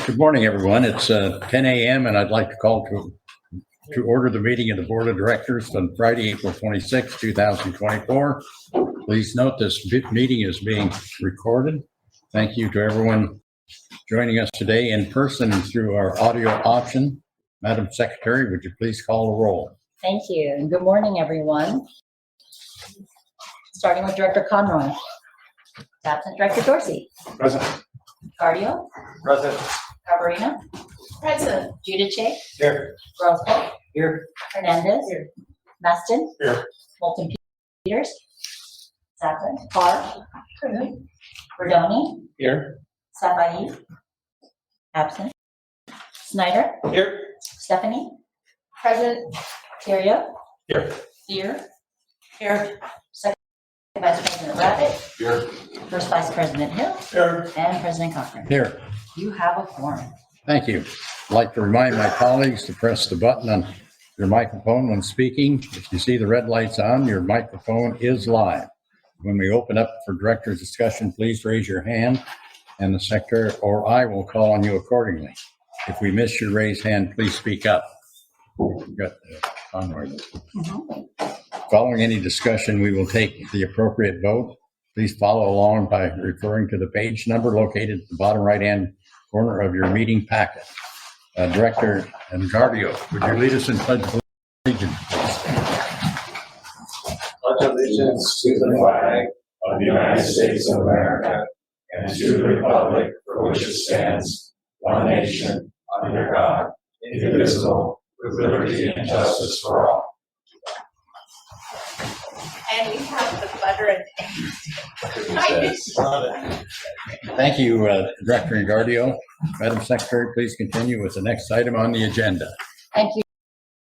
Good morning, everyone. It's 10 a.m. and I'd like to call to order the meeting of the Board of Directors on Friday, April 26, 2024. Please note this meeting is being recorded. Thank you to everyone joining us today in person and through our audio option. Madam Secretary, would you please call the roll? Thank you, and good morning, everyone. Starting with Director Conroy. Absent Director Dorsey. Present. Cardio. Present. Cabarino. Present. Giudice. Here. Roscoe. Here. Hernandez. Here. Maston. Here. Moulton Peters. Sapper. Carr. Bordoni. Here. Safai. Absent. Snyder. Here. Stephanie. Present. Terrio. Here. Here. Here. Second Vice President Rabbit. Here. First Vice President Hill. Here. And President Cochran. Here. You have a quorum. Thank you. I'd like to remind my colleagues to press the button on your microphone when speaking. If you see the red lights on, your microphone is live. When we open up for director's discussion, please raise your hand and the secretary or I will call on you accordingly. If we miss your raised hand, please speak up. We've got Conroy. Following any discussion, we will take the appropriate vote. Please follow along by referring to the page number located at the bottom right-hand corner of your meeting packet. Director Engardio, would you lead us in pledge of allegiance, please? Pledge allegiance to the flag of the United States of America and to the republic for which it stands, one nation, under God, indivisible, with liberty and justice for all. And we have the butter and Thank you, Director Engardio. Madam Secretary, please continue with the next item on the agenda. Thank you.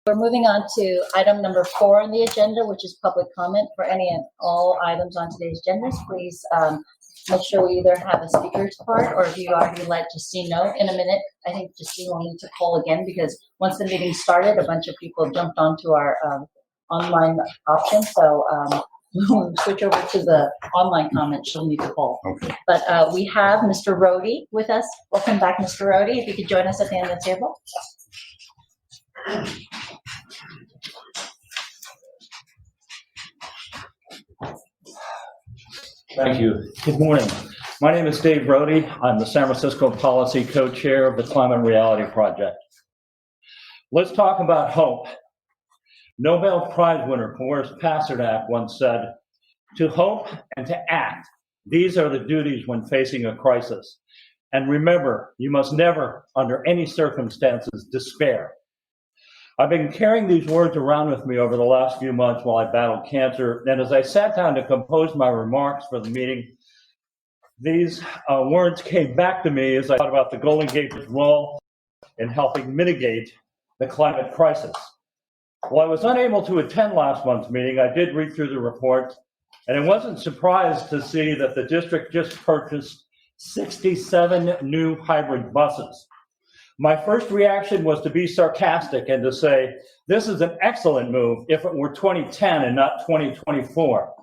We're moving on to item number 4 on the agenda, which is public comment for any and all items on today's agendas. Please make sure we either have a speaker's card or if you already let Justine know in a minute. I think Justine will need to poll again because once the meeting started, a bunch of people jumped onto our online option. So when we switch over to the online comment, she'll need to poll. Okay. But we have Mr. Rohde with us. Welcome back, Mr. Rohde. If you could join us at the end of the table. Thank you. Good morning. My name is Dave Rohde. I'm the San Francisco Policy Co-Chair of the Climate Reality Project. Let's talk about hope. Nobel Prize winner Boris Pasternak once said, "To hope and to act, these are the duties when facing a crisis. And remember, you must never, under any circumstances, despair." I've been carrying these words around with me over the last few months while I battled cancer, and as I sat down to compose my remarks for the meeting, these words came back to me as I thought about the Golden Gate's role in helping mitigate the climate crisis. While I was unable to attend last month's meeting, I did read through the report, and I wasn't surprised to see that the district just purchased 67 new hybrid buses. My first reaction was to be sarcastic and to say, this is an excellent move if it were 2010 and not 2024.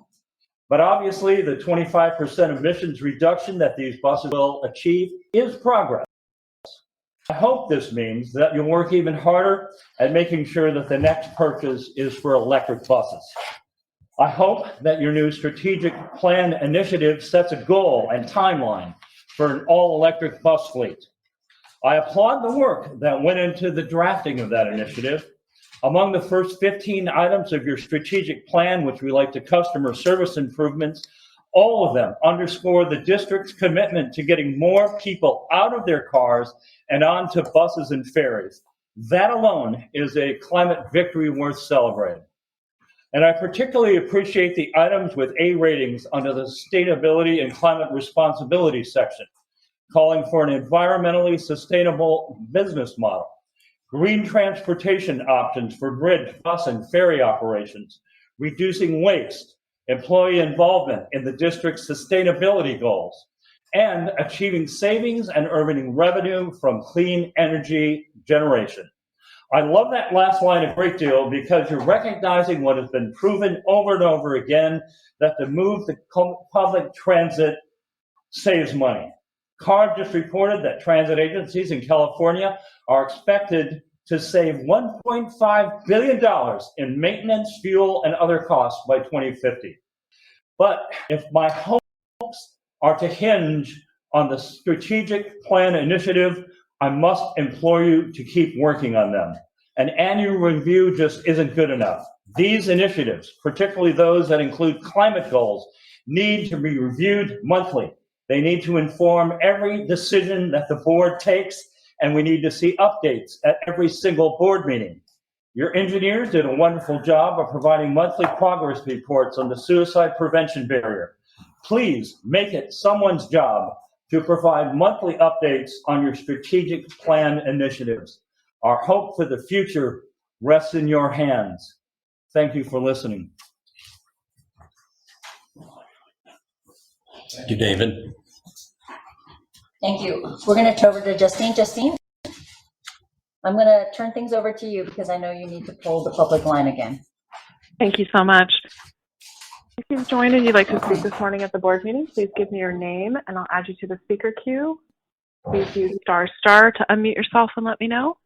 But obviously, the 25% emissions reduction that these buses will achieve is progress. I hope this means that you'll work even harder at making sure that the next purchase is for electric buses. I hope that your new strategic plan initiative sets a goal and timeline for an all-electric bus fleet. I applaud the work that went into the drafting of that initiative. Among the first 15 items of your strategic plan, which relate to customer service improvements, all of them underscore the district's commitment to getting more people out of their cars and onto buses and ferries. That alone is a climate victory worth celebrating. And I particularly appreciate the items with A ratings under the Sustainability and Climate Responsibility section, calling for an environmentally sustainable business model, green transportation options for bridge, bus, and ferry operations, reducing waste, employee involvement in the district's sustainability goals, and achieving savings and earning revenue from clean energy generation. I love that last line a great deal because you're recognizing what has been proven over and over again, that the move to public transit saves money. CARB just reported that transit agencies in California are expected to save $1.5 billion in maintenance, fuel, and other costs by 2050. But if my hopes are to hinge on the strategic plan initiative, I must implore you to keep working on them. An annual review just isn't good enough. These initiatives, particularly those that include climate goals, need to be reviewed monthly. They need to inform every decision that the board takes, and we need to see updates at every single board meeting. Your engineers did a wonderful job of providing monthly progress reports on the suicide prevention barrier. Please make it someone's job to provide monthly updates on your strategic plan initiatives. Our hope for the future rests in your hands. Thank you for listening. Thank you, David. Thank you. We're going to turn over to Justine. Justine, I'm going to turn things over to you because I know you need to pull the public line again. Thank you so much. If you've joined and you'd like to speak this morning at the board meeting, please give me your name and I'll add you to the speaker queue. Please use ** to unmute yourself and let me know.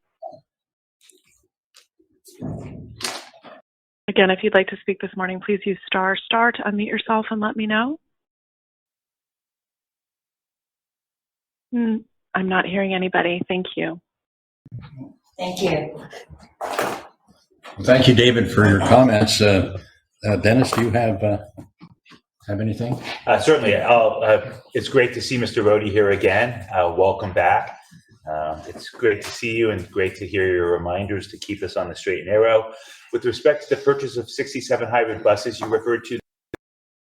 Again, if you'd like to speak this morning, please use ** to unmute yourself and let me know. I'm not hearing anybody. Thank you. Thank you. Thank you, David, for your comments. Dennis, do you have anything? Certainly. It's great to see Mr. Rohde here again. Welcome back. It's great to see you and great to hear your reminders to keep us on the straight and narrow. With respect to the purchase of 67 hybrid buses you referred to,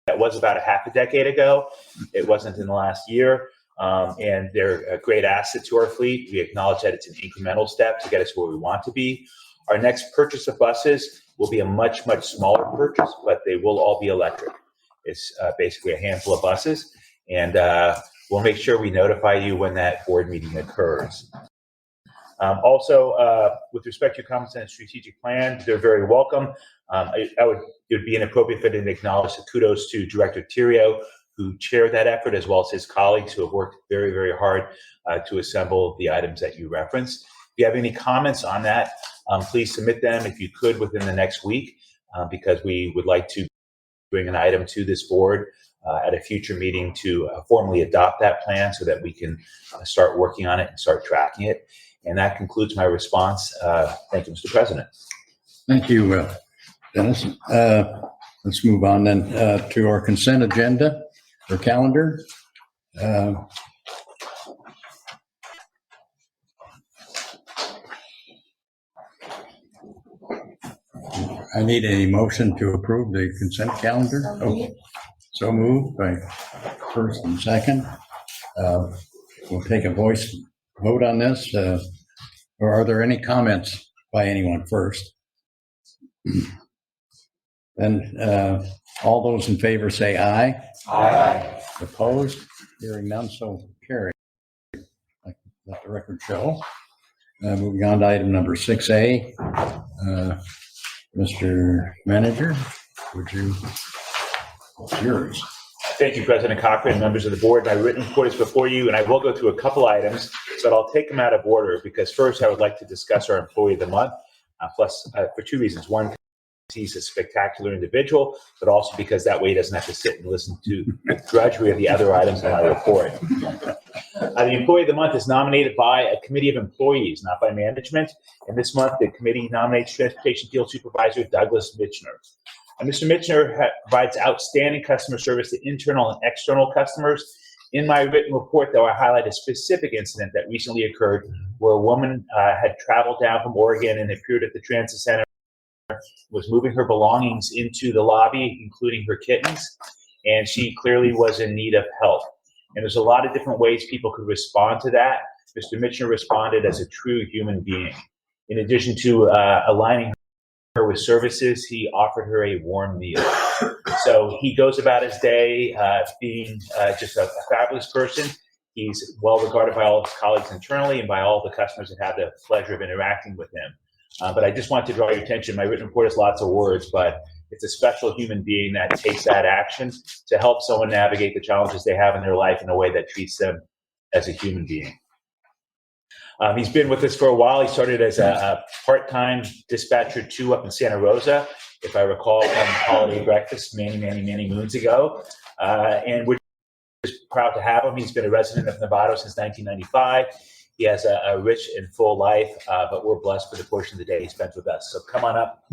that was about a half a decade ago. It wasn't in the last year. And they're a great asset to our fleet. We acknowledge that it's an incremental step to get us where we want to be. Our next purchase of buses will be a much, much smaller purchase, but they will all be electric. It's basically a handful of buses, and we'll make sure we notify you when that board meeting occurs. Also, with respect to your comments on the strategic plan, they're very welcome. It would be inappropriate for them to acknowledge the kudos to Director Theriault, who chaired that effort, as well as his colleagues who have worked very, very hard to assemble the items that you referenced. If you have any comments on that, please submit them if you could within the next week, because we would like to bring an item to this board at a future meeting to formally adopt that plan so that we can start working on it and start tracking it. And that concludes my response. Thank you, Mr. President. Thank you, Dennis. Let's move on then to our consent agenda or calendar. I need a motion to approve the consent calendar. So moved by first and second. We'll take a voice vote on this. Or are there any comments by anyone first? Then all those in favor say aye. Aye. Opposed? Hearing none, so carried. Let the record show. Moving on to item number 6A. Mr. Manager, would you, it's yours. Thank you, President Cochran, members of the board. My written report is before you, and I will go through a couple items, but I'll take them out of order because first I would like to discuss our Employee of the Month, plus for two reasons. One, he's a spectacular individual, but also because that way he doesn't have to sit and listen to the drudgery of the other items in my report. The Employee of the Month is nominated by a committee of employees, not by management. And this month, the committee nominates Transportation Field Supervisor Douglas Mitchner. And Mr. Mitchner provides outstanding customer service to internal and external customers. In my written report, though, I highlight a specific incident that recently occurred where a woman had traveled down from Oregon and appeared at the transit center, was moving her belongings into the lobby, including her kittens, and she clearly was in need of help. And there's a lot of different ways people could respond to that. Mr. Mitchner responded as a true human being. In addition to aligning her with services, he offered her a warm meal. So he goes about his day being just a fabulous person. He's well regarded by all his colleagues internally and by all the customers that have the pleasure of interacting with him. But I just want to draw your attention. My written report has lots of words, but it's a special human being that takes that action to help someone navigate the challenges they have in their life in a way that treats them as a human being. He's been with us for a while. He started as a part-time dispatcher 2 up in Santa Rosa, if I recall, from holiday breakfast many moons ago. And we're just proud to have him. He's been a resident of Novato since 1995. He has a rich and full life, but we're blessed for the portion of the day he spent with us. So come on up.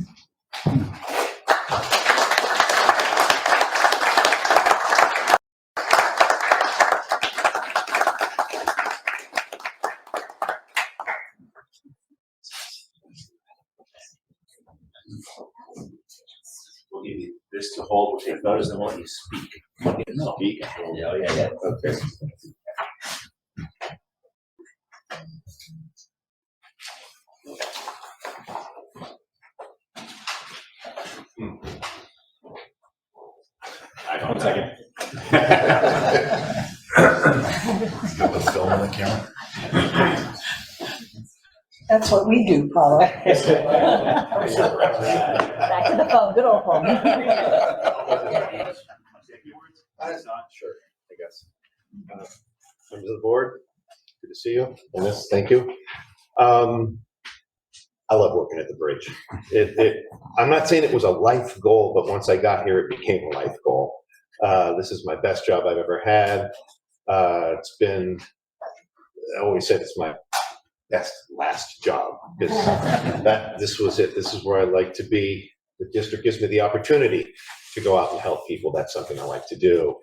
We'll give you this to hold. We'll take photos and we'll let you speak. No. Speak. Yeah. Okay. One second. Got the film on the camera. That's what we do, Paula. Back to the phone, good old phone. Sure, I guess. Members of the board, good to see you. Dennis, thank you. I love working at the bridge. I'm not saying it was a life goal, but once I got here, it became a life goal. This is my best job I've ever had. It's been, I always said it's my best last job, because this was it. This is where I like to be. The district gives me the opportunity to go out and help people. That's something I like to do.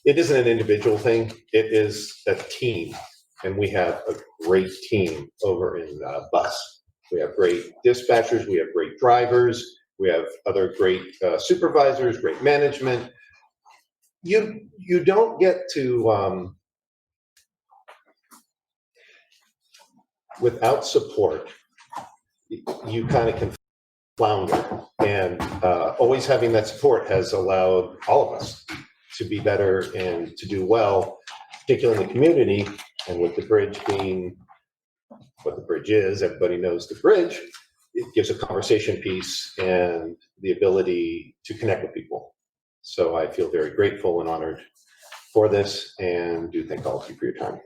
It isn't an individual thing. It is a team, and we have a great team over in bus. We have great dispatchers. We have great drivers. We have other great supervisors, great management. You don't get to, without support, you kind of can flounder. And always having that support has allowed all of us to be better and to do well, particularly in the community. And with the bridge being what the bridge is, everybody knows the bridge. It gives a conversation piece and the ability to connect with people. So I feel very grateful and honored for this, and do thank all of you for your time.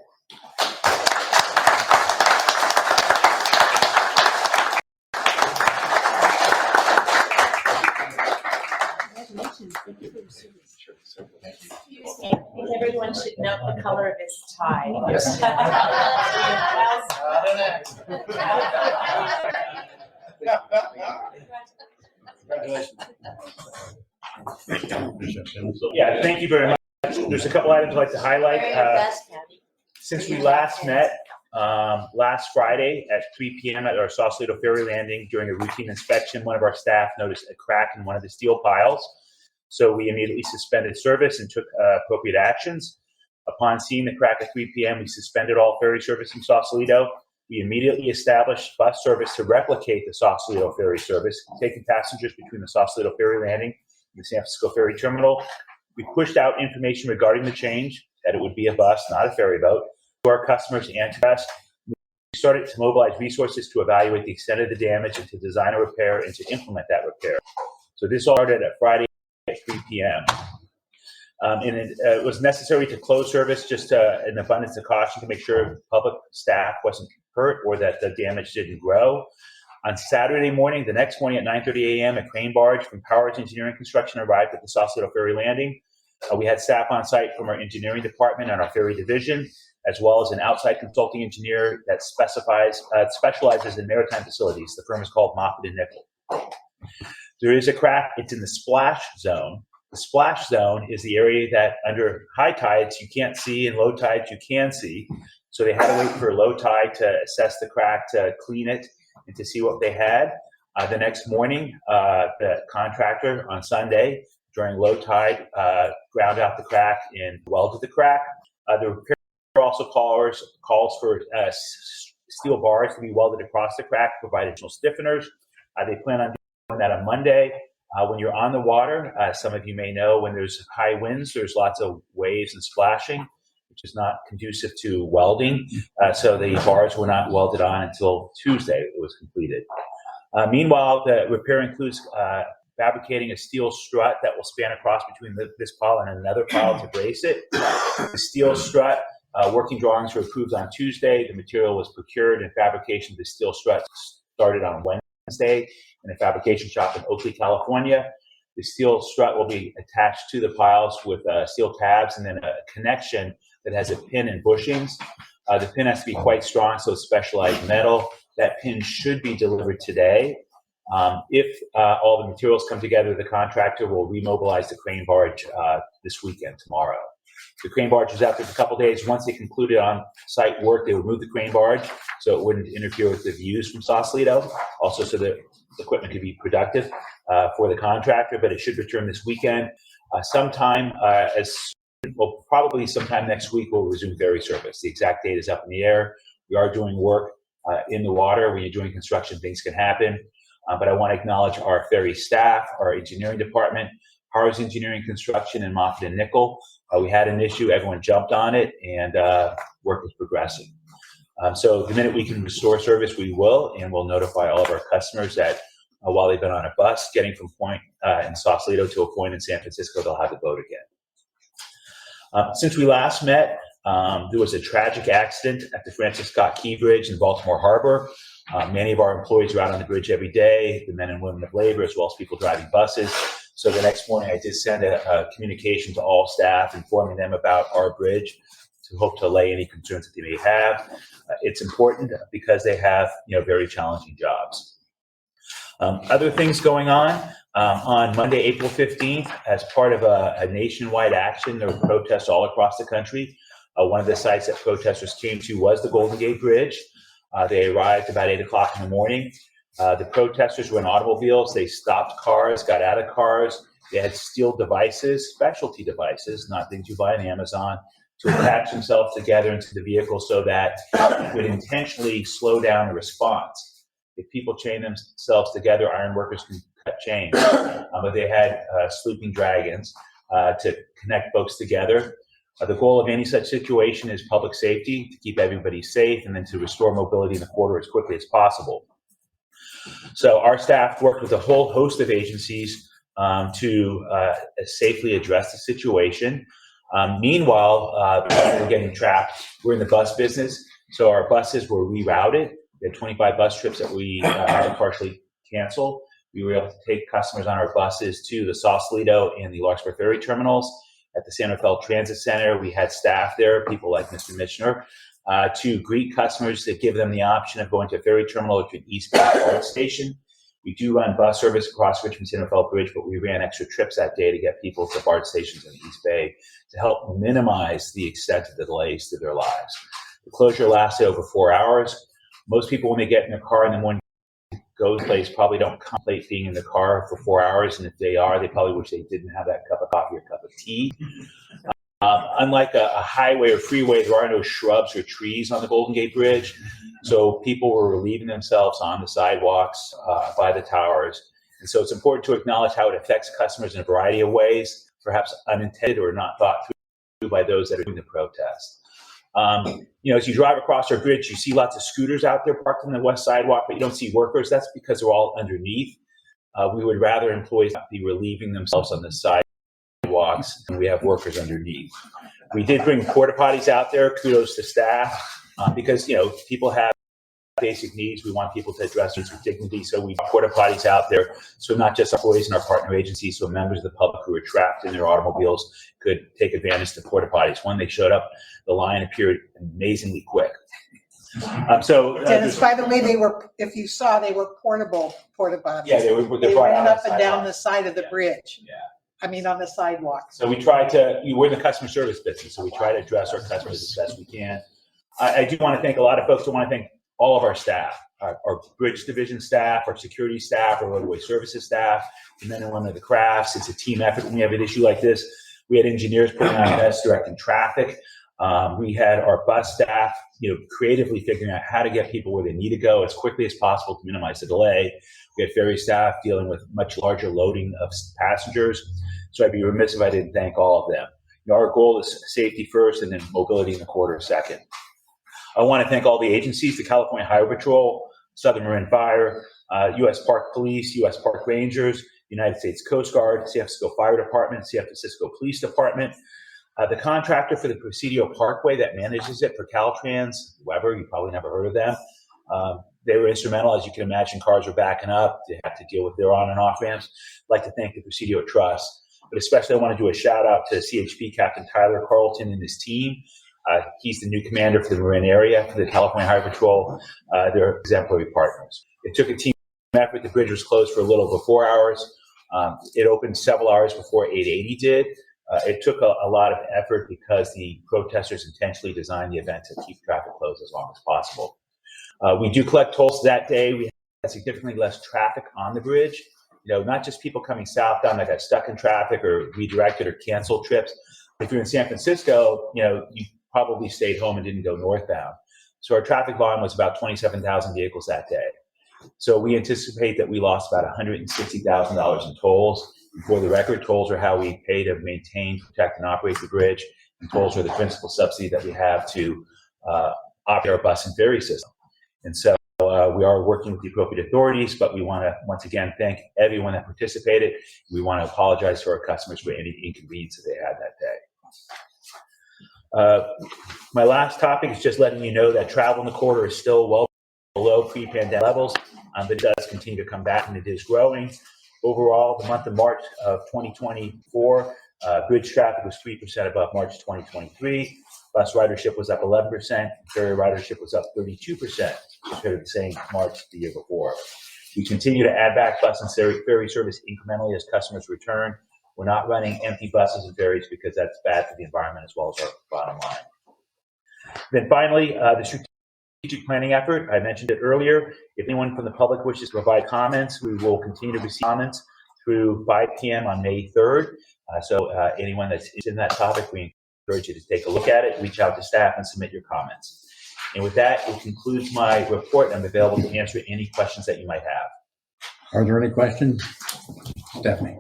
Everyone should note the color of his tie. Yes. Yeah, thank you very much. There's a couple items I'd like to highlight. Since we last met last Friday at 3 p.m. at our Sausalito Ferry Landing during a routine inspection, one of our staff noticed a crack in one of the steel piles. So we immediately suspended service and took appropriate actions. Upon seeing the crack at 3 p.m., we suspended all ferry service from Sausalito. We immediately established bus service to replicate the Sausalito ferry service, taking passengers between the Sausalito Ferry Landing and the San Francisco Ferry Terminal. We pushed out information regarding the change, that it would be a bus, not a ferry boat, to our customers and to us. We started to mobilize resources to evaluate the extent of the damage and to design a repair and to implement that repair. So this all started at Friday at 3 p.m. And it was necessary to close service just in abundance of caution to make sure public staff wasn't hurt or that the damage didn't grow. On Saturday morning, the next morning at 9:30 a.m., a crane barge from Powers Engineering Construction arrived at the Sausalito Ferry Landing. We had staff on site from our engineering department and our ferry division, as well as an outside consulting engineer that specializes in maritime facilities. The firm is called Moffitt & Nichol. There is a crack. It's in the splash zone. The splash zone is the area that under high tides you can't see and low tides you can see. So they had to wait for low tide to assess the crack, to clean it, and to see what they had. The next morning, the contractor on Sunday during low tide ground out the crack and welded the crack. The repair also calls for steel bars to be welded across the crack to provide additional stiffeners. They plan on doing that on Monday. When you're on the water, some of you may know when there's high winds, there's lots of waves and splashing, which is not conducive to welding. So the bars were not welded on until Tuesday it was completed. Meanwhile, the repair includes fabricating a steel strut that will span across between this pile and another pile to brace it. The steel strut, working drawings were approved on Tuesday. The material was procured and fabrication of the steel strut started on Wednesday in a fabrication shop in Oakley, California. The steel strut will be attached to the piles with steel tabs and then a connection that has a pin and bushings. The pin has to be quite strong, so it's specialized metal. That pin should be delivered today. If all the materials come together, the contractor will remobilize the crane barge this weekend, tomorrow. The crane barge is out there for a couple days. Once they concluded on-site work, they would move the crane barge so it wouldn't interfere with the views from Sausalito, also so that the equipment could be productive for the contractor, but it should return this weekend. Probably sometime next week, we'll resume ferry service. The exact date is up in the air. We are doing work in the water. When you're doing construction, things can happen. But I want to acknowledge our ferry staff, our engineering department, Hars Engineering Construction, and Moffitt and Nickel. We had an issue, everyone jumped on it, and work was progressing. So the minute we can restore service, we will, and we'll notify all of our customers that while they've been on a bus getting from point in Sausalito to a point in San Francisco, they'll have the boat again. Since we last met, there was a tragic accident at the Francis Scott Key Bridge in Baltimore Harbor. Many of our employees are out on the bridge every day, the men and women of labor, as well as people driving buses. So the next morning, I did send a communication to all staff informing them about our bridge to hope to allay any concerns that they may have. It's important because they have, very challenging jobs. Other things going on Monday, April 15th, as part of a nationwide action, there were protests all across the country. One of the sites that protesters came to was the Golden Gate Bridge. They arrived about 8 o'clock in the morning. The protesters were in automobiles. They stopped cars, got out of cars. They had steel devices, specialty devices, not things you buy on Amazon, to attach themselves together into the vehicle so that it would intentionally slow down the response. If people chain themselves together, iron workers can cut chains. But they had sleeping dragons to connect folks together. The goal of any such situation is public safety, to keep everybody safe, and then to restore mobility in the corridor as quickly as possible. So our staff worked with a whole host of agencies to safely address the situation. Meanwhile, people were getting trapped. We're in the bus business, so our buses were rerouted. We had 25 bus trips that we had to partially cancel. We were able to take customers on our buses to the Sausalito and the Larkspur Ferry terminals. At the San Rafael Transit Center, we had staff there, people like Mr. Michener, to greet customers, to give them the option of going to a ferry terminal or to an East Bay BART station. We do run bus service across Richmond-San Rafael Bridge, but we ran extra trips that day to get people to BART stations in the East Bay to help minimize the extent of the delays to their lives. The closure lasted over 4 hours. Most people, when they get in their car in the morning, go to place, probably don't contemplate being in the car for 4 hours, and if they are, they probably wish they didn't have that cup of coffee or cup of tea. Unlike a highway or freeway, there are no shrubs or trees on the Golden Gate Bridge, so people were relieving themselves on the sidewalks by the towers. And so it's important to acknowledge how it affects customers in a variety of ways, perhaps unintended or not thought through by those that are doing the protest. As you drive across our bridge, you see lots of scooters out there parked on the west sidewalk, but you don't see workers. That's because they're all underneath. We would rather employees not be relieving themselves on the sidewalks, and we have workers underneath. We did bring porta potties out there. Kudos to staff, because people have basic needs. We want people to address these with dignity, so we brought porta potties out there. So not just employees in our partner agencies, so members of the public who were trapped in their automobiles could take advantage of the porta potties. When they showed up, the line appeared amazingly quick. Dennis, by the way, if you saw, they were portable porta potties. Yeah, they brought ran out up and down the side of the bridge. Yeah. I mean, on the sidewalk. So we're in the customer service business, so we try to address our customers as best we can. I do want to thank a lot of folks. I want to thank all of our staff, our bridge division staff, our security staff, our roadway services staff, the men and women of the crafts. It's a team effort when we have an issue like this. We had engineers putting on vests directing traffic. We had our bus staff, creatively figuring out how to get people where they need to go as quickly as possible to minimize the delay. We had ferry staff dealing with much larger loading of passengers. So I'd be remiss if I didn't thank all of them. Our goal is safety first and then mobility in the corridor second. I want to thank all the agencies, the California Highway Patrol, Southern Marin Fire, U.S. Park Police, U.S. Park Rangers, United States Coast Guard, San Francisco Fire Department, San Francisco Police Department. The contractor for the Presidio Parkway that manages it for Caltrans, Weber, you probably never heard of them. They were instrumental. As you can imagine, cars were backing up. They had to deal with their on and off ramps. I'd like to thank the Presidio Trust, but especially I want to do a shout out to CHP Captain Tyler Carlton and his team. He's the new commander for the Marin area for the California Highway Patrol. They're exemplary partners. It took a team effort. The bridge was closed for a little over 4 hours. It opened several hours before 880 did. It took a lot of effort because the protesters intentionally designed the event to keep traffic closed as long as possible. We do collect tolls that day. We had significantly less traffic on the bridge. Not just people coming southbound that got stuck in traffic or redirected or canceled trips. If you're in San Francisco, you probably stayed home and didn't go northbound. So our traffic volume was about 27,000 vehicles that day. So we anticipate that we lost about $160,000 in tolls. For the record, tolls are how we pay to maintain, protect, and operate the bridge. And tolls are the principal subsidy that we have to operate our bus and ferry system. And so we are working with the appropriate authorities, but we want to once again thank everyone that participated. We want to apologize to our customers for any inconvenience that they had that day. My last topic is just letting you know that travel in the corridor is still well below pre-pandemic levels, but it does continue to come back and it is growing. Overall, the month of March of 2024, bridge traffic was 3% above March 2023. Bus ridership was up 11%. Ferry ridership was up 32% compared to the same March the year before. We continue to add back bus and ferry service incrementally as customers return. We're not running empty buses and ferries because that's bad for the environment as well as our bottom line. Then finally, the strategic planning effort. I mentioned it earlier. If anyone from the public wishes to provide comments, we will continue to receive comments through 5 p.m. on May 3rd. So anyone that's in that topic, we encourage you to take a look at it, reach out to staff, and submit your comments. And with that, it concludes my report. I'm available to answer any questions that you might have. Are there any questions? Stephanie?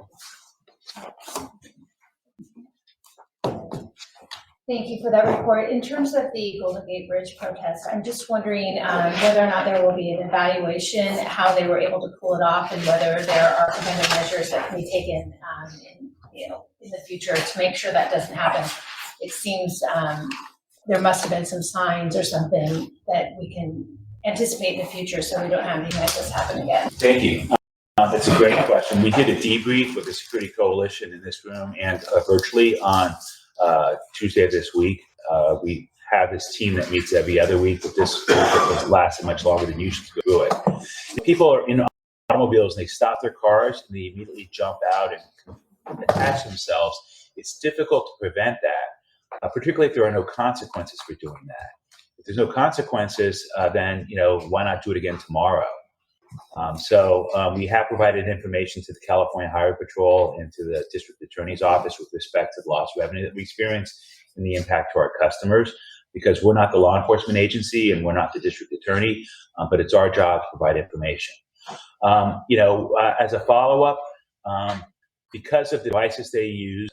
Thank you for that report. In terms of the Golden Gate Bridge protest, I'm just wondering whether or not there will be an evaluation, how they were able to pull it off, and whether there are preventive measures that can be taken in the future to make sure that doesn't happen. It seems there must have been some signs or something that we can anticipate in the future so we don't have anything like this happen again. Thank you. That's a great question. We did a debrief with the Security Coalition in this room and virtually on Tuesday of this week. We have this team that meets every other week, but this has lasted much longer than usual to go through it. If people are in automobiles and they stop their cars and they immediately jump out and attach themselves, it's difficult to prevent that, particularly if there are no consequences for doing that. If there's no consequences, then why not do it again tomorrow? So we have provided information to the California Highway Patrol and to the District Attorney's Office with respect to the lost revenue that we experienced and the impact to our customers, because we're not the law enforcement agency and we're not the district attorney, but it's our job to provide information. As a follow-up, because of the devices they use,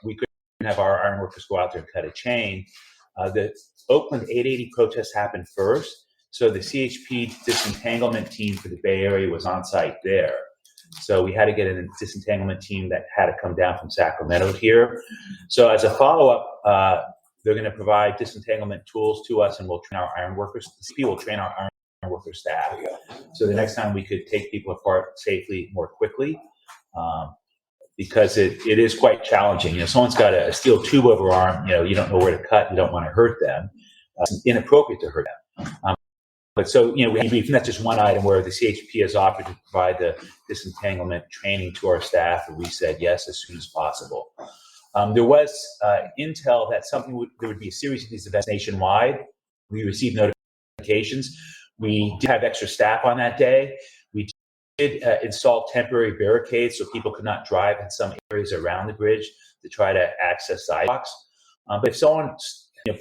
we couldn't have our ironworkers go out there and cut a chain. The Oakland 880 protest happened first. So the CHP disentanglement team for the Bay Area was on site there. So we had to get a disentanglement team that had to come down from Sacramento here. So as a follow-up, they're going to provide disentanglement tools to us, and we'll train our ironworkers. The CHP will train our ironworker staff. So the next time we could take people apart safely, more quickly, because it is quite challenging. Someone's got a steel tube over arm, you don't know where to cut, you don't want to hurt them. It's inappropriate to hurt them. But so, that's just one item where the CHP has offered to provide the disentanglement training to our staff, and we said yes as soon as possible. There was intel that there would be a series of these events nationwide. We received notifications. We did have extra staff on that day. We did install temporary barricades so people could not drive in some areas around the bridge to try to access sidewalks. But if someone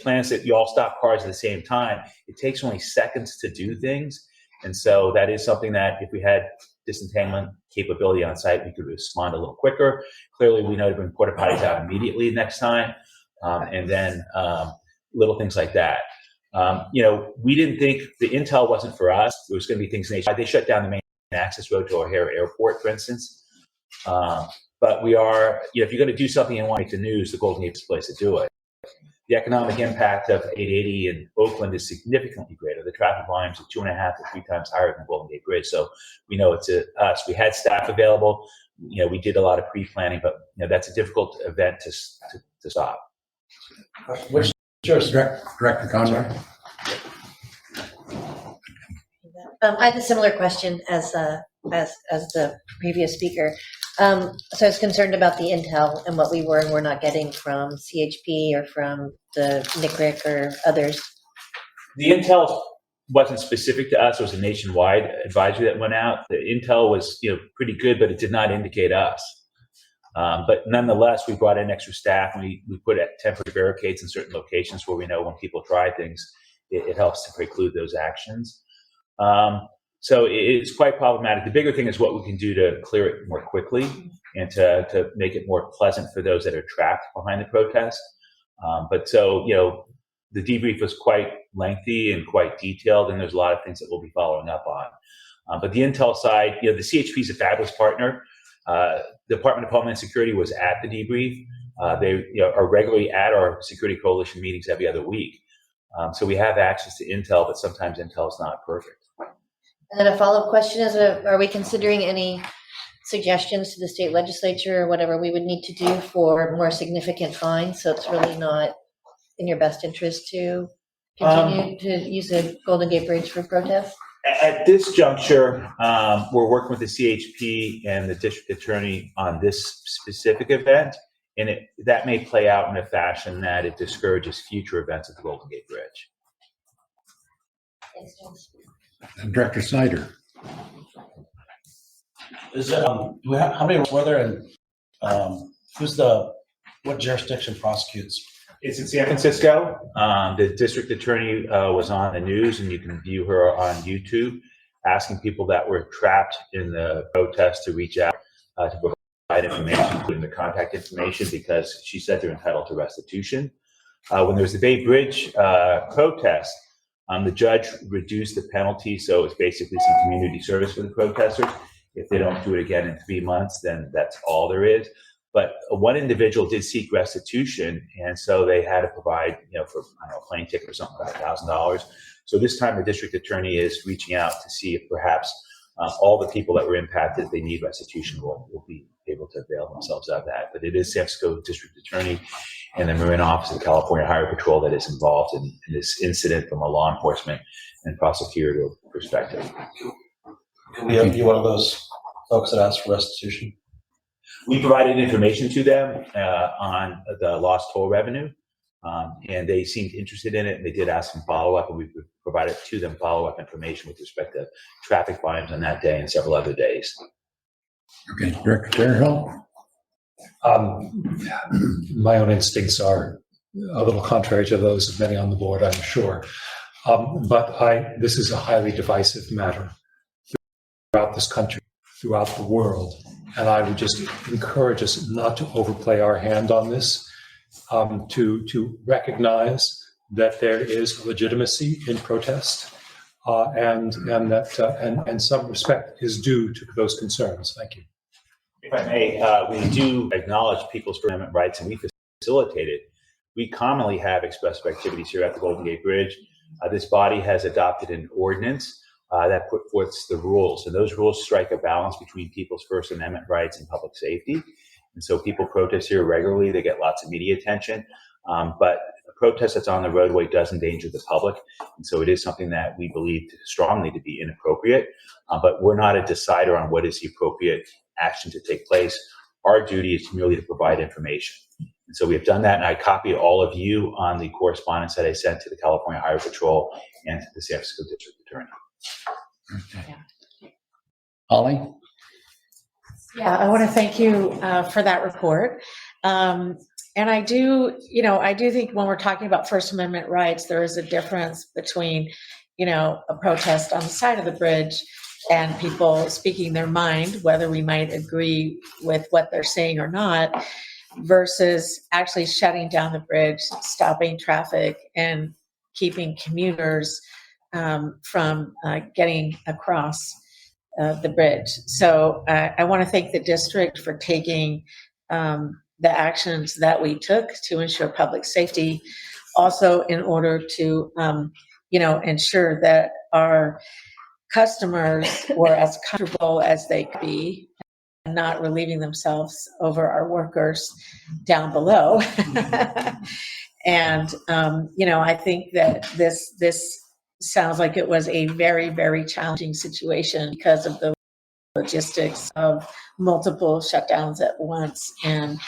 plans that you all stop cars at the same time, it takes only seconds to do things. And so that is something that if we had disentanglement capability on site, we could respond a little quicker. Clearly, we know to bring porta potties out immediately next time. And then little things like that. We didn't think the intel wasn't for us. There was going to be things nationwide. They shut down the main access road to O'Hare Airport, for instance. But we are, if you're going to do something and want to make the news, the Golden Gate is the place to do it. The economic impact of 880 in Oakland is significantly greater. The traffic volumes are 2.5 to 3 times higher than Golden Gate Bridge. So we know it's us. We had staff available. We did a lot of pre-planning, but that's a difficult event to stop. Which Director Conway? I had a similar question as the previous speaker. So I was concerned about the intel and what we were and were not getting from CHP or from the NCRIC or others. The intel wasn't specific to us. It was a nationwide advisory that went out. The intel was, pretty good, but it did not indicate us. But nonetheless, we brought in extra staff and we put temporary barricades in certain locations where we know when people try things, it helps to preclude those actions. So it's quite problematic. The bigger thing is what we can do to clear it more quickly and to make it more pleasant for those that are trapped behind the protest. The debrief was quite lengthy and quite detailed, and there's a lot of things that we'll be following up on. But the intel side, the CHP is a fabulous partner. The Department of Homeland Security was at the debrief. They are regularly at our Security Coalition meetings every other week. So we have access to intel, but sometimes intel is not perfect. And then a follow-up question is, are we considering any suggestions to the state legislature or whatever we would need to do for more significant fines? So it's really not in your best interest to continue to use the Golden Gate Bridge for protests? At this juncture, we're working with the CHP and the district attorney on this specific event, and that may play out in a fashion that it discourages future events at the Golden Gate Bridge. Thanks, James. Director Snyder. Is it, how many were there, and what jurisdiction prosecutes? It's in San Francisco. The district attorney was on the news, and you can view her on YouTube, asking people that were trapped in the protest to reach out to provide information, including the contact information, because she said they're entitled to restitution. When there was the Bay Bridge protest, the judge reduced the penalty, so it's basically some community service for the protesters. If they don't do it again in 3 months, then that's all there is. But one individual did seek restitution, and so they had to provide, for a plane ticket or something, about $1,000. So this time, the district attorney is reaching out to see if perhaps all the people that were impacted, if they need restitution, will be able to avail themselves of that. But it is San Francisco District Attorney and the Marin Office of California Highway Patrol that is involved in this incident from a law enforcement and prosecutorial perspective. Can we be one of those folks that ask for restitution? We provided information to them on the lost toll revenue, and they seemed interested in it, and they did ask some follow-up, and we provided to them follow-up information with respect to traffic volumes on that day and several other days. Okay, Director Fairhill. My own instincts are a little contrary to those of many on the board, I'm sure. But this is a highly divisive matter throughout this country, throughout the world. And I would just encourage us not to overplay our hand on this, to recognize that there is legitimacy in protest, and some respect is due to those concerns. Thank you. If I may, we do acknowledge people's First Amendment rights, and we facilitate it. We commonly have expressive activities here at the Golden Gate Bridge. This body has adopted an ordinance that put forth the rules, and those rules strike a balance between people's First Amendment rights and public safety. And so people protest here regularly. They get lots of media attention, but a protest that's on the roadway does endanger the public. And so it is something that we believe strongly to be inappropriate, but we're not a decider on what is the appropriate action to take place. Our duty is merely to provide information. And so we have done that, and I copied all of you on the correspondence that I sent to the California Highway Patrol and to the San Francisco District Attorney. Okay. Holly? Yeah, I want to thank you for that report. And I do think when we're talking about First Amendment rights, there is a difference between, a protest on the side of the bridge and people speaking their mind, whether we might agree with what they're saying or not, versus actually shutting down the bridge, stopping traffic, and keeping commuters from getting across. the bridge. So I want to thank the district for taking the actions that we took to ensure public safety, also in order to, ensure that our customers were as comfortable as they could be, and not relieving themselves over our workers down below. And, I think that this sounds like it was a very, very challenging situation because of the logistics of multiple shutdowns at once. And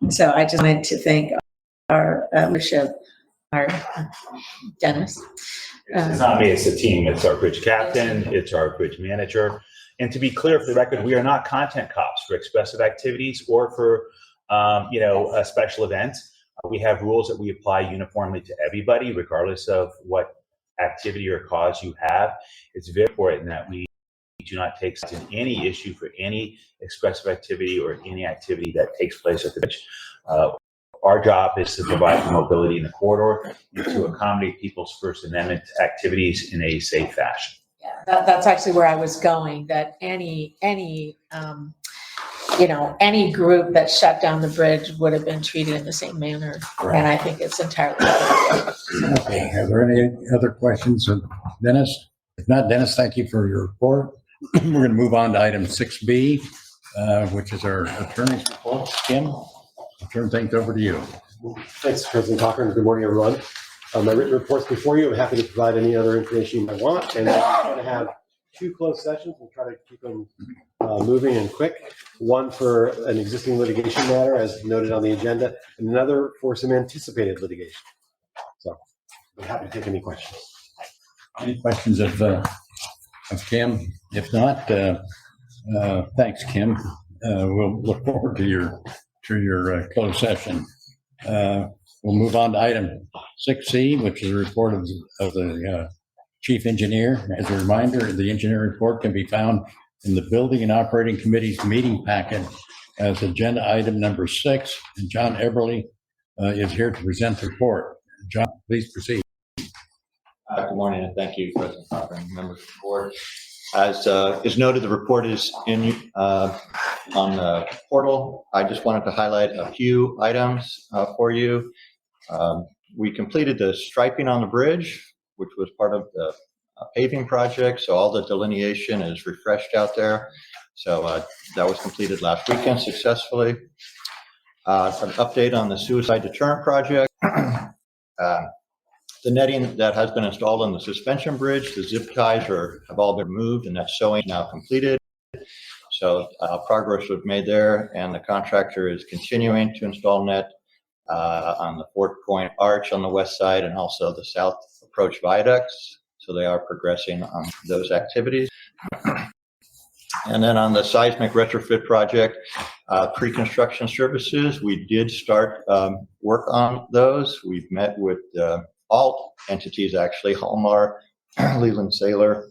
so I just wanted to thank our leadership, our Dennis. It's not me, it's the team. It's our bridge captain, it's our bridge manager. And to be clear for the record, we are not content cops for expressive activities or for, a special event. We have rules that we apply uniformly to everybody, regardless of what activity or cause you have. It's very important that we do not take any issue for any expressive activity or any activity that takes place at the bridge. Our job is to provide for mobility in the corridor and to accommodate people's First Amendment activities in a safe fashion. Yeah, that's actually where I was going, that any group that shut down the bridge would have been treated in the same manner. Right. And I think it's entirely. Okay, are there any other questions of Dennis? If not, Dennis, thank you for your report. We're going to move on to item 6B, which is our attorney's report. Kim, I'll turn things over to you. Thanks, President Cochran. Good morning, everyone. My written report's before you. I'm happy to provide any other information you might want. And I'm going to have 2 closed sessions. We'll try to keep them moving and quick. One for an existing litigation matter, as noted on the agenda, and another for some anticipated litigation. So I'm happy to take any questions. Any questions of Kim? If not, thanks, Kim. We'll look forward to your closed session. We'll move on to item 6C, which is a report of the chief engineer. As a reminder, the engineer report can be found in the Building and Operating Committee's meeting packet as agenda item number 6. And John Eberly is here to present the report. John, please proceed. Good morning, and thank you, President Cochran, members of the board. As is noted, the report is on the portal. I just wanted to highlight a few items for you. We completed the striping on the bridge, which was part of the paving project. So all the delineation is refreshed out there. So that was completed last weekend successfully. An update on the suicide deterrent project. The netting that has been installed on the suspension bridge, the zip ties have all been removed, and that sewing now completed. So progress was made there, and the contractor is continuing to install net on the Fort Point Arch on the west side and also the south approach viaducts. So they are progressing on those activities. And then on the seismic retrofit project, pre-construction services, we did start work on those. We've met with all entities, actually, Hallmark, Leland Sailor,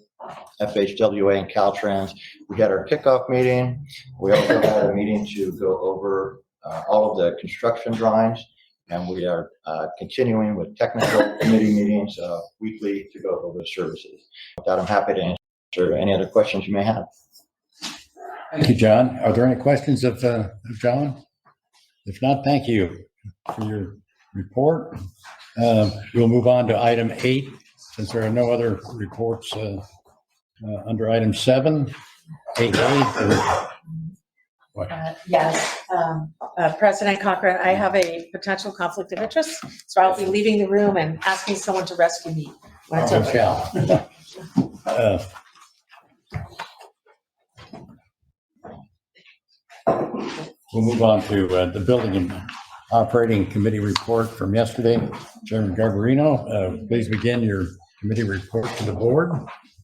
FHWA, and Caltrans. We had our kickoff meeting. We also had a meeting to go over all of the construction drawings, and we are continuing with technical committee meetings weekly to go over the services. With that, I'm happy to answer any other questions you may have. Thank you, John. Are there any questions of John? If not, thank you for your report. We'll move on to item 8, since there are no other reports under item 7. 8A. Yes, President Cochran, I have a potential conflict of interest, so I'll be leaving the room and asking someone to rescue me when it's over. We'll move on to the Building and Operating Committee report from yesterday. Chairman Garbarino, please begin your committee report to the board.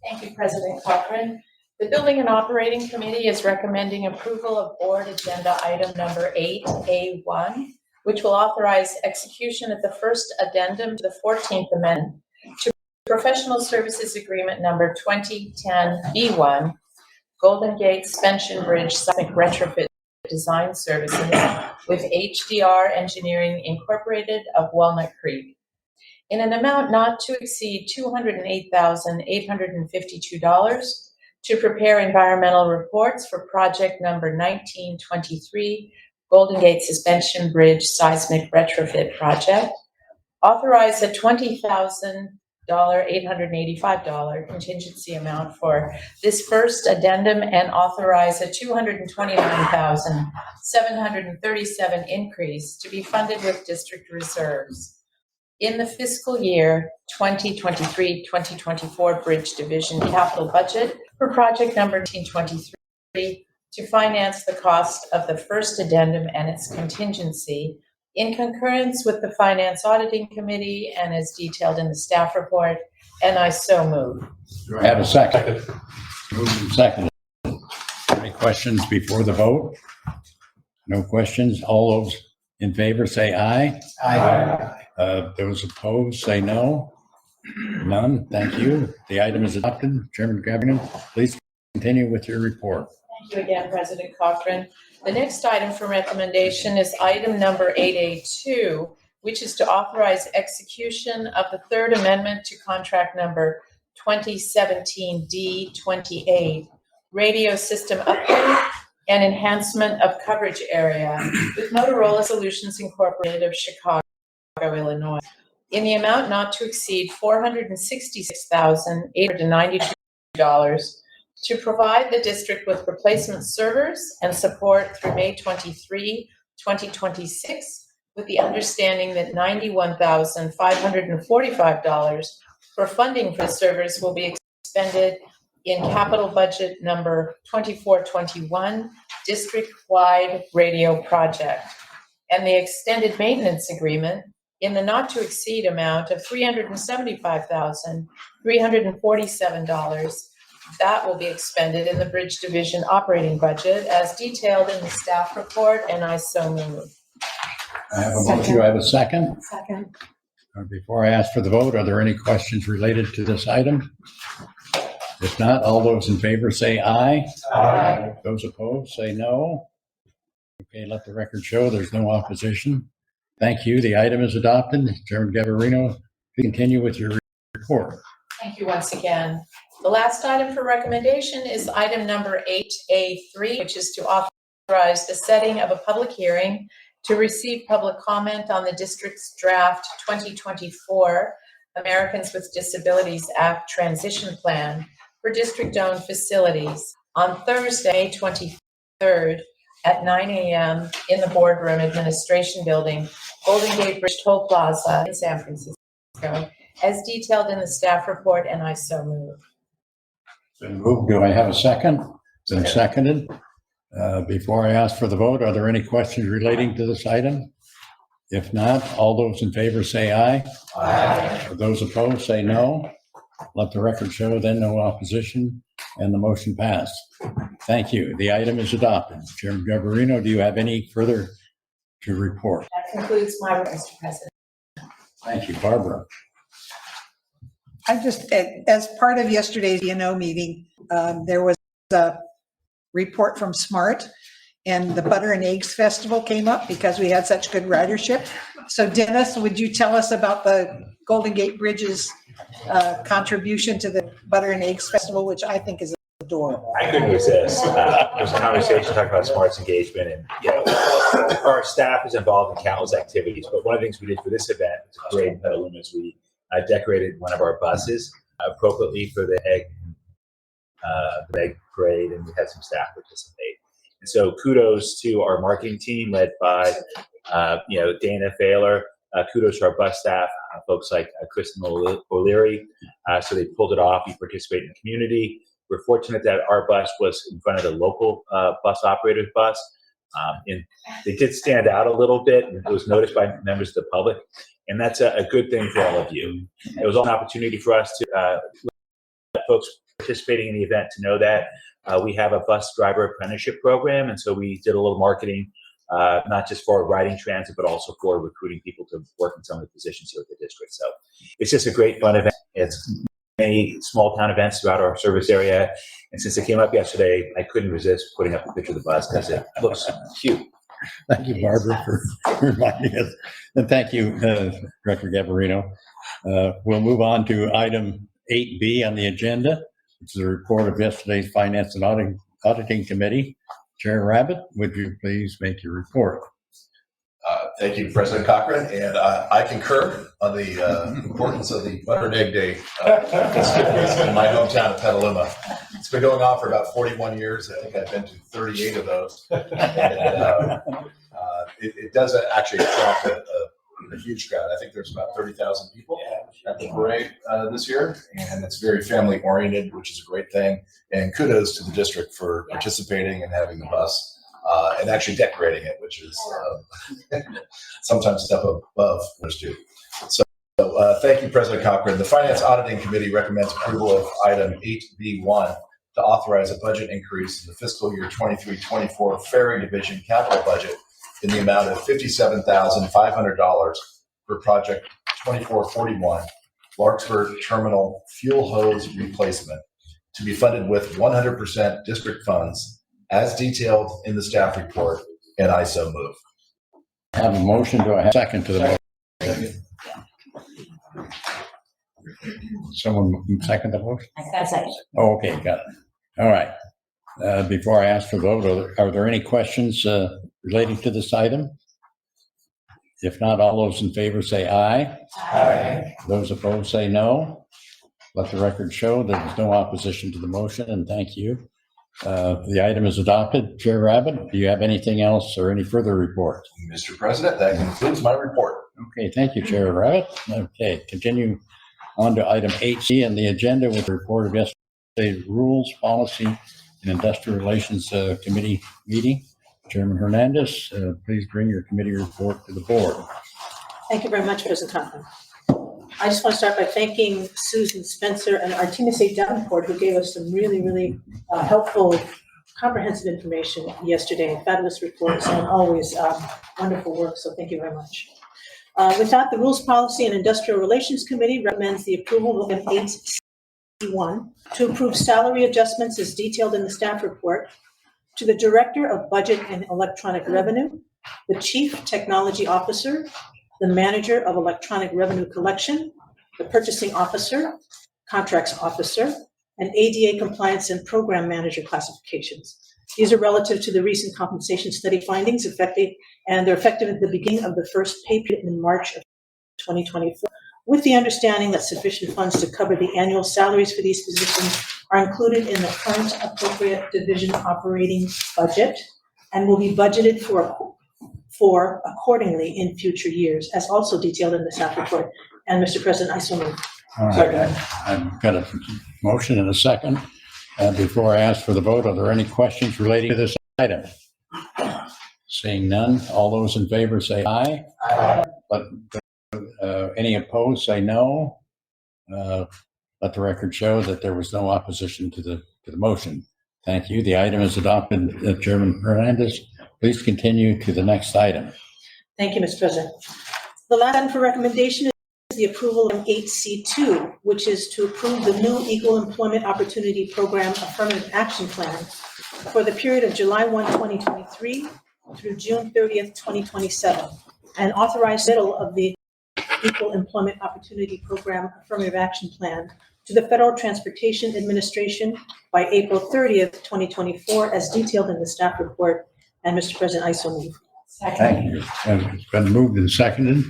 Thank you, President Cochran. The Building and Operating Committee is recommending approval of board agenda item number 8A1, which will authorize execution of the first addendum to the 14th Amendment to Professional Services Agreement number 2010B1, Golden Gate Suspension Bridge Seismic Retrofit Design Services with HDR Engineering Incorporated of Walnut Creek in an amount not to exceed $208,852 to prepare environmental reports for project number 1923, Golden Gate Suspension Bridge Seismic Retrofit Project. Authorize a $20,885 contingency amount for this first addendum and authorize a $229,737 increase to be funded with district reserves in the fiscal year 2023-2024 Bridge Division capital budget for project number 1923 to finance the cost of the first addendum and its contingency in concurrence with the Finance Auditing Committee and as detailed in the staff report, and I so move. Do I have a second? Moved and seconded. Any questions before the vote? No questions? All those in favor say aye. Aye. Those opposed say no. None. Thank you. The item is adopted. Chairman Gavin, please continue with your report. Thank you again, President Cochran. The next item for recommendation is item number 8A2, which is to authorize execution of the third amendment to contract number 2017D28, radio system upgrade and enhancement of coverage area with Motorola Solutions Incorporated of Chicago, Illinois, in the amount not to exceed $466,892 to provide the district with replacement servers and support through May 23, 2026, with the understanding that $91,545 for funding for the servers will be expended in capital budget number 2421, district-wide radio project, and the extended maintenance agreement in the not to exceed amount of $375,347 that will be expended in the Bridge Division operating budget as detailed in the staff report, and I so move. I have a motion. Do I have a second? Second. Before I ask for the vote, are there any questions related to this item? If not, all those in favor say aye. Aye. Those opposed say no. Okay, let the record show there's no opposition. Thank you. The item is adopted. Chairman Gavarino, continue with your report. Thank you once again. The last item for recommendation is item number 8A3, which is to authorize the setting of a public hearing to receive public comment on the district's draft 2024 Americans with Disabilities Act Transition Plan for district-owned facilities on Thursday, 23rd at 9 a.m. in the Boardroom Administration Building, Golden Gate Bridge Toll Plaza in San Francisco, as detailed in the staff report, and I so move. Been moved. Do I have a second? Been seconded. Before I ask for the vote, are there any questions relating to this item? If not, all those in favor say aye. Aye. Those opposed say no. Let the record show then no opposition and the motion passed. Thank you. The item is adopted. Chairman Gavarino, do you have any further to report? That concludes my report, Mr. President. Thank you. Barbara. I just, as part of yesterday's DNO meeting, there was a report from SMART, and the Butter and Eggs Festival came up because we had such good ridership. So Dennis, would you tell us about the Golden Gate Bridge's contribution to the Butter and Eggs Festival, which I think is adorable? I couldn't resist. There was a conversation talking about Smart's engagement, and our staff is involved in countless activities. But one of the things we did for this event, to create Petaluma, we decorated one of our buses appropriately for the egg parade, and we had some staff participate. And so kudos to our marketing team led by Dana Thaler. Kudos to our bus staff, folks like Kristen O'Leary. So they pulled it off. We participate in the community. We're fortunate that our bus was in front of the local bus operator's bus. And they did stand out a little bit, and it was noticed by members of the public. And that's a good thing for all of you. It was also an opportunity for us to let folks participating in the event to know that we have a bus driver apprenticeship program. And so we did a little marketing, not just for riding transit, but also for recruiting people to work in some of the positions here at the district. So it's just a great fun event. It's many small town events throughout our service area. And since it came up yesterday, I couldn't resist putting up a picture of the bus because it looks cute. Thank you, Barbara, for reminding us. And thank you, Director Gavarino. We'll move on to item 8B on the agenda, which is a report of yesterday's Finance and Auditing Committee. Chair Rabbit, would you please make your report? Thank you, President Cochran, and I concur on the importance of the Butter and Egg Day in my hometown of Petaluma. It's been going on for about 41 years. I think I've been to 38 of those. And, it does actually attract a huge crowd. I think there's about 30,000 people at the parade this year, and it's very family oriented, which is a great thing. And kudos to the district for participating and having the bus. And actually decorating it, which is sometimes a step above those two. So thank you, President Cochran. The Finance Auditing Committee recommends approval of item 8B1 to authorize a budget increase in the fiscal year 23-24 Ferry Division capital budget in the amount of $57,500 for project 2441, Larkspur Terminal Fuel Hose Replacement, to be funded with 100% district funds as detailed in the staff report, and I so move. I have a motion. Do I have a second to the motion? Someone second the motion? Oh, okay, got it. All right. Before I ask for the vote, are there any questions relating to this item? If not, all those in favor say aye. Aye. Those opposed say no. Let the record show that there's no opposition to the motion, and thank you. The item is adopted. Chair Rabbit, do you have anything else or any further report? Mr. President, that concludes my report. Okay, thank you, Chair Rabbit. Okay, continue on to item 8C on the agenda with the report of yesterday's Rules, Policy, and Industrial Relations Committee meeting. Chairman Hernandez, please bring your committee report to the board. Thank you very much, President Cochran. I just want to start by thanking Susan Spencer and Artemis A. Davenport, who gave us some really helpful, comprehensive information yesterday, fabulous reports, and always wonderful work, so thank you very much. With that, the Rules, Policy, and Industrial Relations Committee recommends the approval of 8C1 to approve salary adjustments as detailed in the staff report to the Director of Budget and Electronic Revenue, the Chief Technology Officer, the Manager of Electronic Revenue Collection, the Purchasing Officer, Contracts Officer, and ADA Compliance and Program Manager classifications. These are relative to the recent compensation study findings and they're effective at the beginning of the first pay period in March of 2024, with the understanding that sufficient funds to cover the annual salaries for these positions are included in the current appropriate division operating budget and will be budgeted for accordingly in future years, as also detailed in the staff report. And Mr. President, I so move. All right, I've got a motion and a second. Before I ask for the vote, are there any questions relating to this item? Seeing none, all those in favor say aye. Aye. Any opposed say no. Let the record show that there was no opposition to the motion. Thank you. The item is adopted. Chairman Hernandez, please continue to the next item. Thank you, Mr. President. The last item for recommendation is the approval of 8C2, which is to approve the new Equal Employment Opportunity Program Affirmative Action Plan for the period of July 1, 2023 through June 30th, 2027, and authorize middle of the Equal Employment Opportunity Program Affirmative Action Plan to the Federal Transportation Administration by April 30th, 2024, as detailed in the staff report. And Mr. President, I so move. Thank you. And it's been moved and seconded.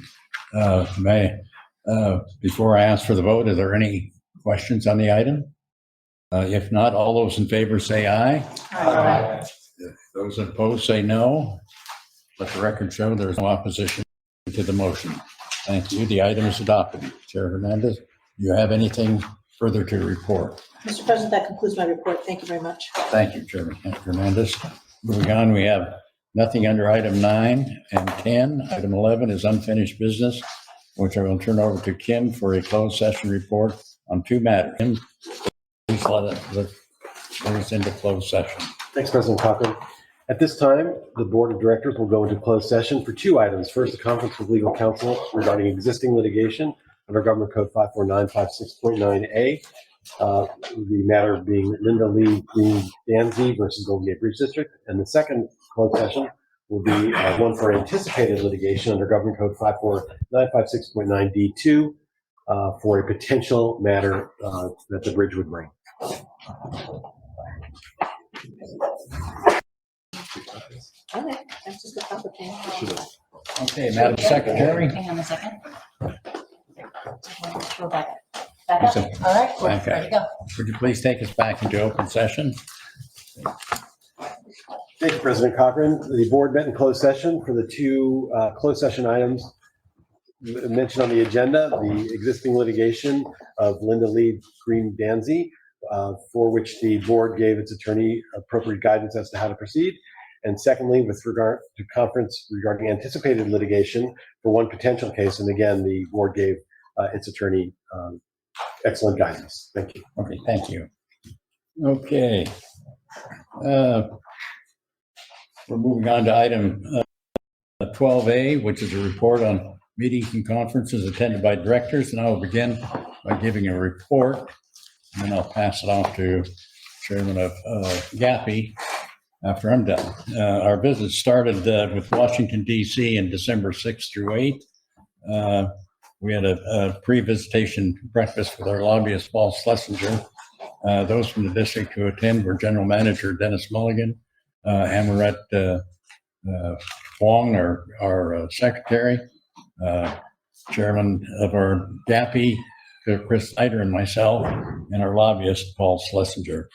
Before I ask for the vote, are there any questions on the item? If not, all those in favor say aye. Aye. Those opposed say no. Let the record show there is no opposition to the motion. Thank you. The item is adopted. Chair Hernandez, do you have anything further to report? Mr. President, that concludes my report. Thank you very much. Thank you, Chairman Hernandez. Moving on, we have nothing under item 9 and 10. Item 11 is unfinished business, which I will turn over to Kim for a closed session report on 2 matters. Kim, please let us into closed session. Thanks, President Cochran. At this time, the Board of Directors will go into closed session for 2 items. First, a conference with legal counsel regarding existing litigation under Government Code 54956.9A. The matter being Linda Lee Green Danzy versus Golden Gate Bridge District. And the second closed session will be one for anticipated litigation under Government Code 54956.9D2 for a potential matter that the bridge would bring. Okay, that's just a couple of things. Okay, Madam Secretary. Hang on a second. Go back. Back up. Okay. All right, we're Okay. ready to go. Would you please take us back into open session? Thank you, President Cochran. The board met in closed session for the two closed session items mentioned on the agenda, the existing litigation of Linda Lee Green Danzy, for which the board gave its attorney appropriate guidance as to how to proceed. And secondly, with regard to conference regarding anticipated litigation for one potential case. And again, the board gave its attorney excellent guidance. Thank you. Okay, thank you. Okay. We're moving on to item 12A, which is a report on meetings and conferences attended by directors. And I will begin by giving a report, and then I'll pass it off to Chairman of GAPI after I'm done. Our visit started with Washington, D.C. in December 6th through 8th. We had a pre-visitation breakfast with our lobbyist, Paul Schlesinger. Those from the district who attend were General Manager Dennis Mulligan, Amaret Wong, our secretary, chairman of our GAPI, Chris Snyder, and myself, and our lobbyist, Paul Schlesinger.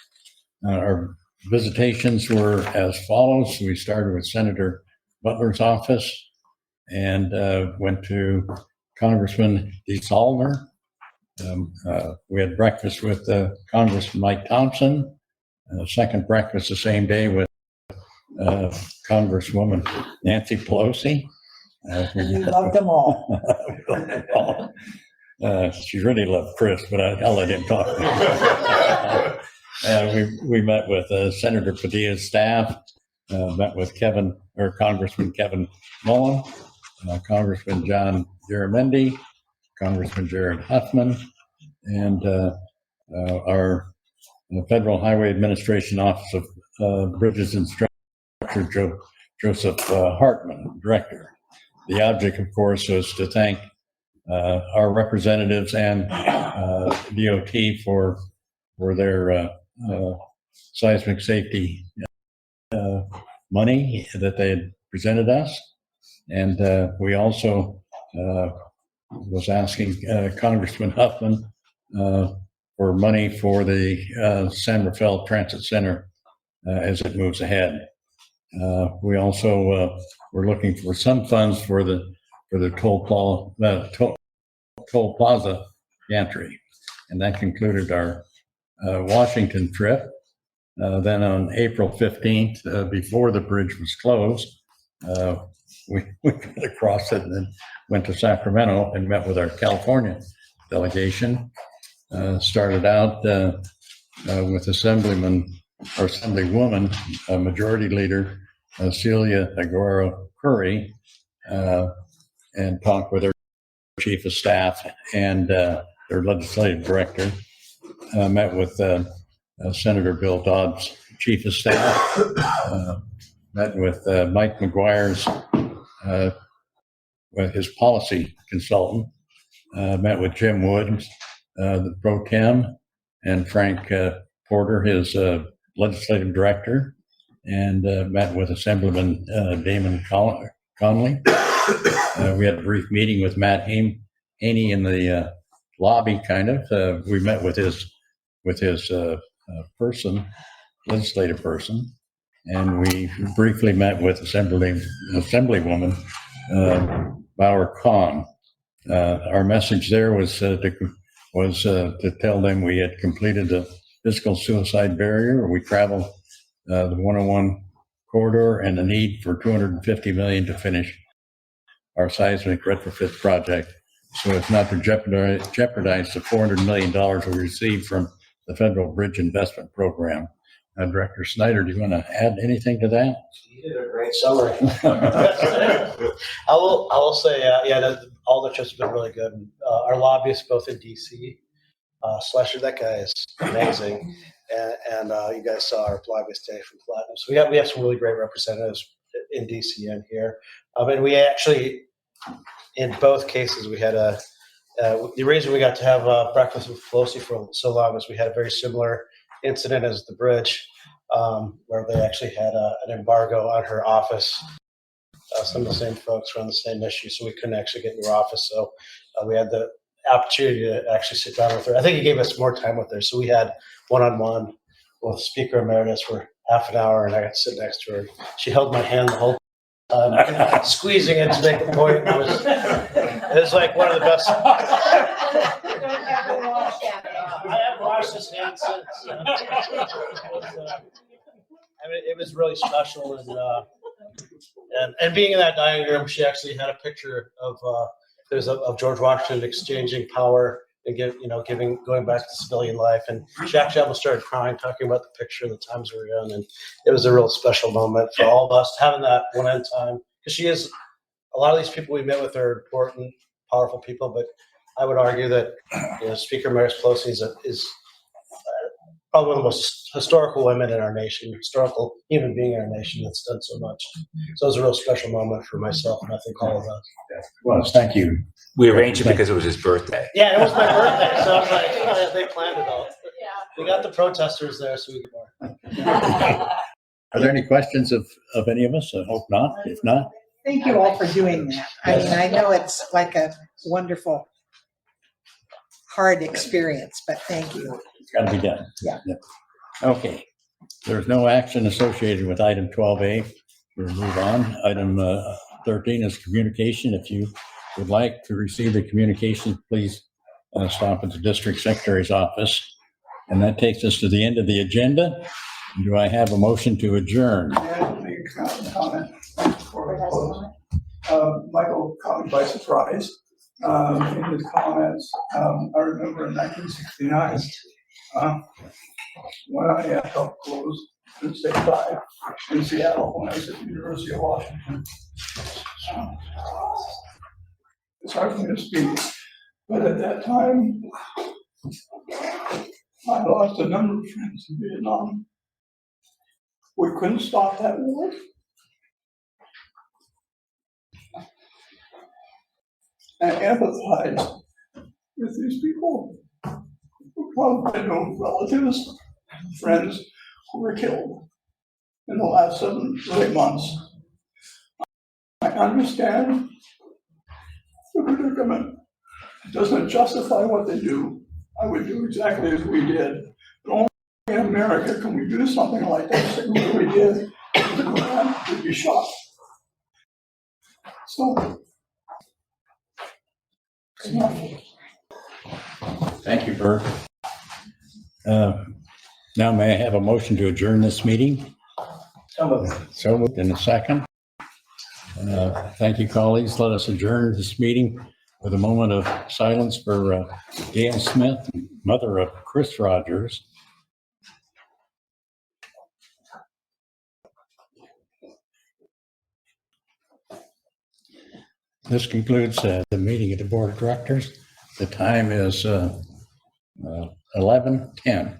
Our visitations were as follows. We started with Senator Butler's office and went to Congressman DeSalmer. We had breakfast with Congressman Mike Thompson. Second breakfast the same day with Congresswoman Nancy Pelosi. We loved them all. She really loved Chris, but I'll let him talk. We met with Senator Padilla's staff, met with Congressman Kevin Mullen, Congressman John Garamendi, Congressman Jared Huffman, and our Federal Highway Administration Office of Bridges and Structure, Joseph Hartman, Director. The object, of course, was to thank our representatives and DOT for their seismic safety money that they had presented us. And we also was asking Congressman Huffman for money for the San Rafael Transit Center as it moves ahead. We also were looking for some funds for the Toll Plaza gantry, and that concluded our Washington trip. Then on April 15th, before the bridge was closed, we got across it and then went to Sacramento and met with our California delegation. Started out with Assemblywoman, Majority Leader Celia Aguero Curry, and talked with her Chief of Staff and their Legislative Director. Met with Senator Bill Dobbs, Chief of Staff. Met with Mike McGuire's with his policy consultant. Met with Jim Woods, the Pro Tem, and Frank Porter, his Legislative Director, and met with Assemblyman Damon Conley. We had a brief meeting with Matt Haney in the lobby, kind of. We met with his legislative person, and we briefly met with Assemblywoman Bauer Kahn. Our message there was to tell them we had completed the fiscal suicide barrier. We traveled the 101 corridor and the need for $250 million to finish our seismic retrofit project, so as not to jeopardize the $400 million we received from the Federal Bridge Investment Program. Director Snyder, do you want to add anything to that? You did a great summary. I will say, all the trips have been really good. Our lobbyists, both in DC, Schlesinger, that guy is amazing, and you guys saw our lobbyist today from Platinum. So we have some really great representatives in DC and here. And we actually, in both cases, we had the reason we got to have breakfast with Pelosi for so long is we had a very similar incident as the bridge, where they actually had an embargo on her office. Some of the same folks were on the same issue, so we couldn't actually get in her office. So we had the opportunity to actually sit down with her. I think he gave us more time with her, so we had one-on-one with Speaker Emeritus for half an hour, and I got to sit next to her. She held my hand the whole time, squeezing it to make a point. It was like one of the best. I haven't washed his hands since. It was really special, and being in that dining room, she actually had a picture of George Washington exchanging power and going back to civilian life, and she actually almost started crying talking about the picture and the times we were in, and it was a real special moment for all of us having that one-on time, because she is, a lot of these people we met with are important, powerful people, but I would argue that Speaker Emeritus Pelosi is probably one of the most historical women in our nation, historical human being in our nation that's done so much. So it was a real special moment for myself, and I think all of us. Well, thank you. We arranged it because it was his birthday. Yeah, it was my birthday, so I was like, oh, they planned it all. We got the protesters there, so we could more. Are there any questions of any of us? I hope not. If not, Thank you all for doing that. I mean, I know it's like a wonderful, hard experience, but thank you. it's got to be done. Yeah. Okay. There's no action associated with item 12A. We'll move on. Item 13 is communication. If you would like to receive the communication, please stop at the district secretary's office. And that takes us to the end of the agenda. Do I have a motion to adjourn? Comment. Michael caught me by surprise in his comments. I remember in 1969 when I helped close the State 5 in Seattle when I was at the University of Washington. It's hard for me to speak, but at that time, I lost a number of friends in Vietnam. We couldn't stop that war. And empathize with these people who probably know relatives, friends who were killed in the last 7 or 8 months. I understand the predicament. It doesn't justify what they do. I would do exactly as we did. But only in America can we do something like that. So what we did, the Quran would be shot. So, Thank you, Bert. Now may I have a motion to adjourn this meeting? So moved in a second. Thank you, colleagues. Let us adjourn this meeting with a moment of silence for Gail Smith, mother of Chris Rogers. This concludes the meeting of the Board of Directors. The time is 11:10.